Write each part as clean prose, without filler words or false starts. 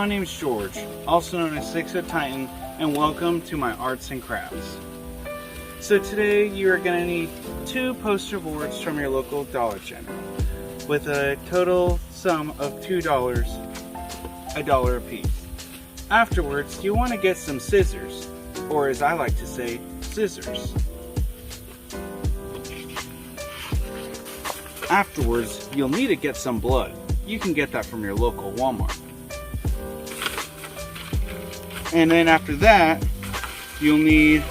my name's George, also known as 6 Foot Titan, and welcome to my arts and crafts. So today you are going to need 2 poster boards from your local Dollar General with a total sum of $2, $1 a piece. Afterwards, you want to get some scissors, or as I like to say, scissors. Afterwards, you'll need to get some blood. You can get that from your local Walmart. And then after that, you'll need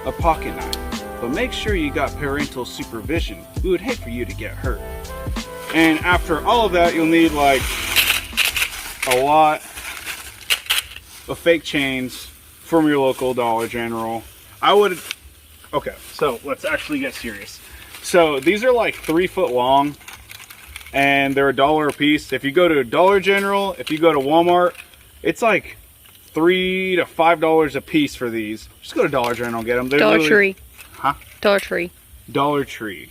a pocket knife. But make sure you got parental supervision. We would hate for you to get hurt. And after all of that, you'll need like a lot of fake chains from your local Dollar General. Okay, so let's actually get serious. So these are like 3 foot long and they're $1 a piece. If you go to Dollar General, if you go to Walmart, it's like $3 to $5 a piece for these. Just go to Dollar General and get them. Dollar Tree. Huh? Dollar Tree. Dollar Tree.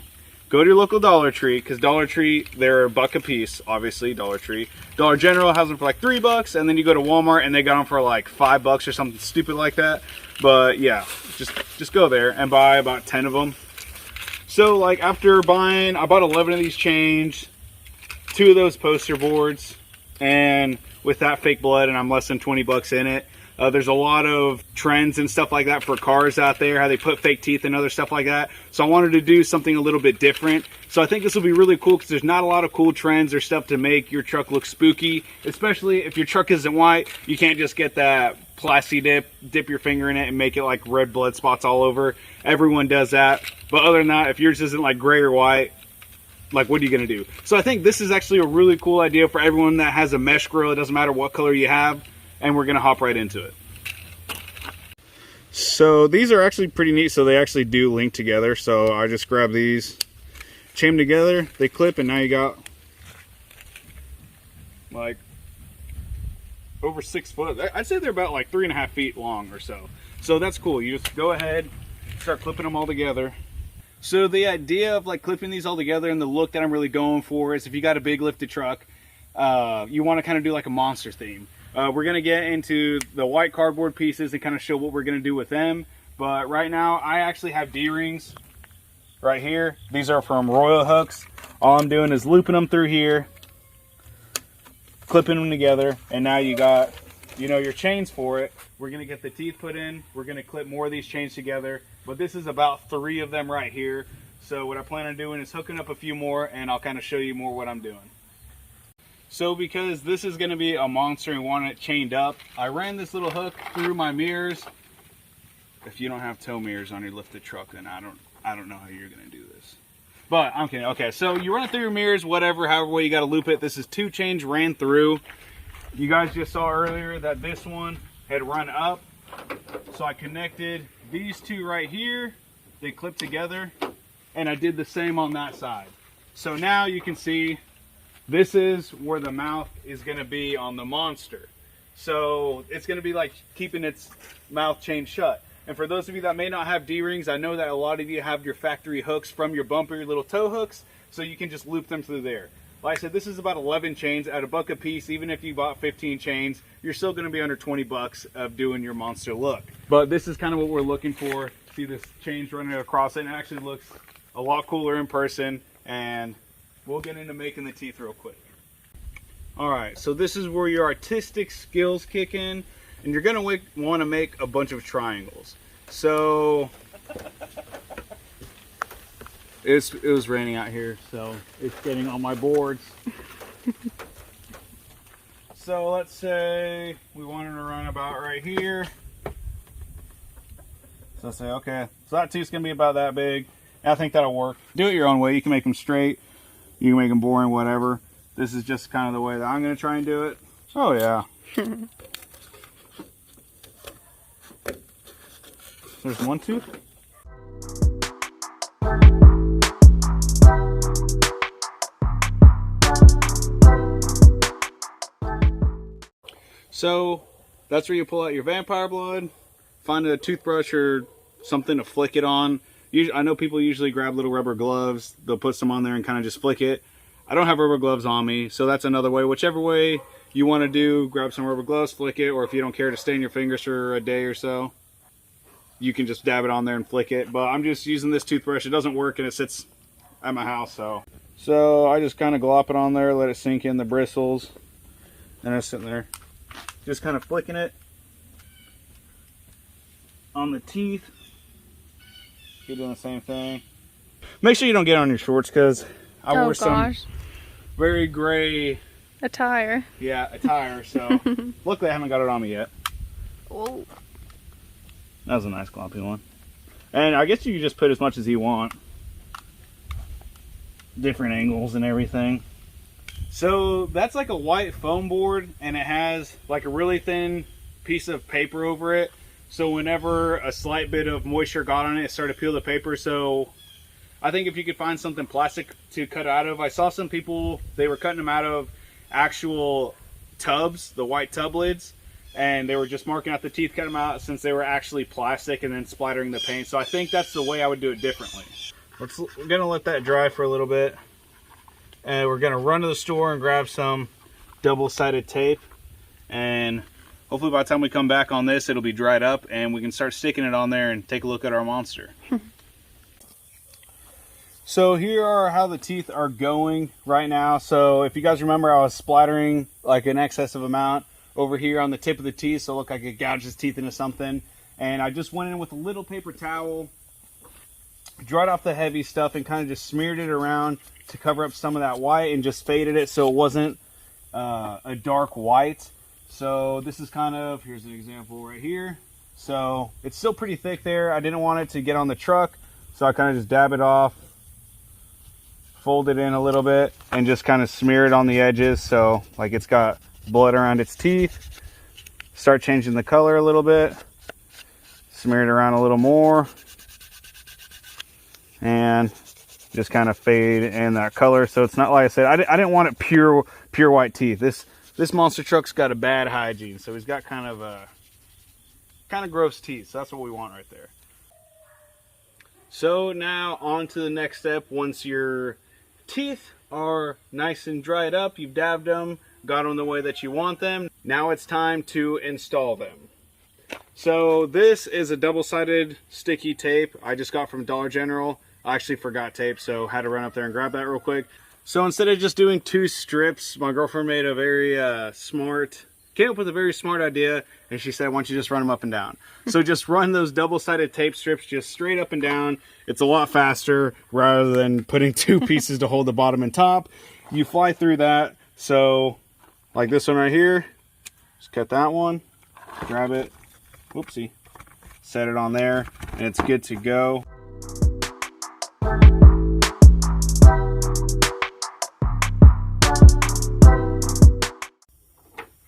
Go to your local Dollar Tree, because Dollar Tree, they're $1 a piece, obviously, Dollar Tree. Dollar General has them for like $3, and then you go to Walmart and they got them for like $5 or something stupid like that. But yeah, just go there and buy about 10 of them. So like after buying, I bought 11 of these chains, 2 of those poster boards, and with that fake blood, and I'm less than 20 bucks in it. There's a lot of trends and stuff like that for cars out there, how they put fake teeth and other stuff like that. So I wanted to do something a little bit different. So I think this will be really cool because there's not a lot of cool trends or stuff to make your truck look spooky, especially if your truck isn't white. You can't just get that plasti dip your finger in it and make it like red blood spots all over. Everyone does that. But other than that, if yours isn't like gray or white, like what are you gonna do? So I think this is actually a really cool idea for everyone that has a mesh grill. It doesn't matter what color you have, and we're gonna hop right into it. So these are actually pretty neat. So they actually do link together. So I just grab these, chain them together, they clip, and now you got like over 6 foot. I'd say they're about like 3.5 feet long or so. So that's cool. You just go ahead, start clipping them all together. So the idea of like clipping these all together and the look that I'm really going for is if you got a big lifted truck, you want to kind of do like a monster theme. We're going to get into the white cardboard pieces and kind of show what we're going to do with them. But right now I actually have D-rings right here. These are from Royal Hooks. All I'm doing is looping them through here, clipping them together, and now you got, you know, your chains for it. We're going to get the teeth put in. We're going to clip more of these chains together. But this is about 3 of them right here. So what I plan on doing is hooking up a few more, and I'll kind of show you more what I'm doing. So because this is going to be a monster and want it chained up, I ran this little hook through my mirrors. If you don't have tow mirrors on your lifted truck, then I don't know how you're going to do this. But I'm kidding. Okay, so you run it through your mirrors, whatever, however way you got to loop it. This is 2 chains ran through. You guys just saw earlier that this one had run up. So I connected these 2 right here. They clip together, and I did the same on that side. So now you can see this is where the mouth is going to be on the monster. So it's going to be like keeping its mouth chained shut. And for those of you that may not have D-rings, I know that a lot of you have your factory hooks from your bumper, your little tow hooks, so you can just loop them through there. Like I said, this is about 11 chains at $1 a piece. Even if you bought 15 chains, you're still going to be under 20 bucks of doing your monster look. But this is kind of what we're looking for. See this chains running across it, and it actually looks a lot cooler in person. And we'll get into making the teeth real quick. All right, so this is where your artistic skills kick in, and you're going to want to make a bunch of triangles. So it was raining out here, so it's getting on my boards. So let's say we wanted to run about right here. So say, okay, so that tooth's gonna be about that big. I think that'll work. Do it your own way. You can make them straight, you can make them boring, whatever. This is just kind of the way that I'm gonna try and do it. Oh yeah. There's one tooth. So that's where you pull out your vampire blood, find a toothbrush or something to flick it on. I know people usually grab little rubber gloves, they'll put some on there and kind of just flick it. I don't have rubber gloves on me, so that's another way. Whichever way you want to do, grab some rubber gloves, flick it, or if you don't care to stain your fingers for a day or so, you can just dab it on there and flick it. But I'm just using this toothbrush. It doesn't work and it sits at my house, so I just kind of glop it on there, let it sink in the bristles, and it's sitting there. Just kind of flicking it on the teeth. You're doing the same thing. Make sure you don't get on your shorts, because I wore some very gray attire. Yeah, attire. So luckily I haven't got it on me yet. Oh, that was a nice gloppy one. And I guess you can just put as much as you want. Different angles and everything. So that's like a white foam board, and it has like a really thin piece of paper over it. So whenever a slight bit of moisture got on it, it started to peel the paper. So I think if you could find something plastic to cut out of. I saw some people, they were cutting them out of actual tubs, the white tub lids, and they were just marking out the teeth, cutting them out since they were actually plastic, and then splattering the paint. So I think that's the way I would do it differently. We're gonna let that dry for a little bit, and we're gonna run to the store and grab some double-sided tape, and hopefully by the time we come back on this, it'll be dried up and we can start sticking it on there and take a look at our monster. So here are how the teeth are going right now. So if you guys remember, I was splattering like an excessive amount over here on the tip of the teeth, so it looked like it gouged his teeth into something. And I just went in with a little paper towel, dried off the heavy stuff, and kind of just smeared it around to cover up some of that white, and just faded it so it wasn't a dark white. So this is kind of, here's an example right here. So it's still pretty thick there. I didn't want it to get on the truck, so I kind of just dab it off, fold it in a little bit, and just kind of smear it on the edges so like it's got blood around its teeth. Start changing the color a little bit, smear it around a little more, and just kind of fade in that color. So it's not, like I said, I didn't want it pure white teeth. This monster truck's got a bad hygiene, so he's got kind of gross teeth. So that's what we want right there. So now on to the next step. Once your teeth are nice and dried up, you've dabbed them, got them the way that you want them, now it's time to install them. So this is a double-sided sticky tape I just got from Dollar General. I actually forgot tape, so had to run up there and grab that real quick. So instead of just doing 2 strips, my girlfriend made a very came up with a very smart idea, and she said, why don't you just run them up and down? So just run those double-sided tape strips just straight up and down. It's a lot faster rather than putting 2 pieces to hold the bottom and top. You fly through that. So like this one right here, just cut that one, grab it, whoopsie, set it on there, and it's good to go.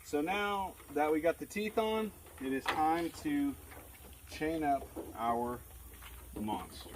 So now that we got the teeth on, it is time to chain up our monster.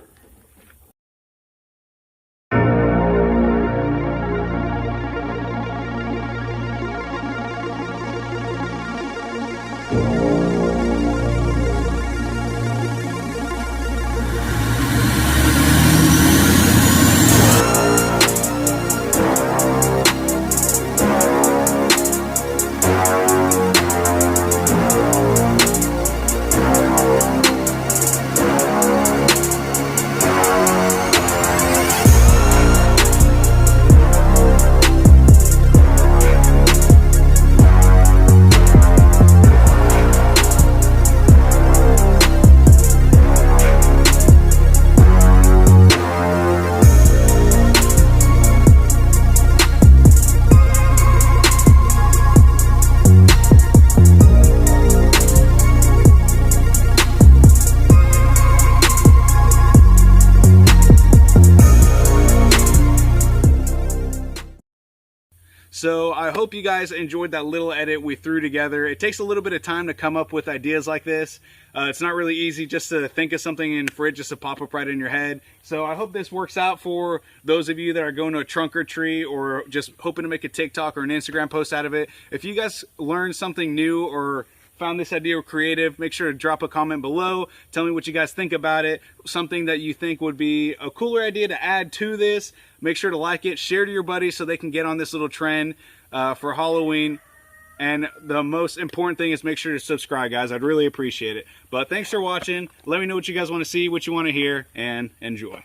So I hope you guys enjoyed that little edit we threw together. It takes a little bit of time to come up with ideas like this. It's not really easy just to think of something and for it just to pop up right in your head. So I hope this works out for those of you that are going to a trunk or treat or just hoping to make a TikTok or an Instagram post out of it. If you guys learned something new or found this idea creative, make sure to drop a comment below. Tell me what you guys think about it. Something that you think would be a cooler idea to add to this. Make sure to like it, share to your buddies so they can get on this little trend for Halloween. And the most important thing is make sure to subscribe, guys. I'd really appreciate it. But thanks for watching. Let me know what you guys want to see, what you want to hear, and enjoy.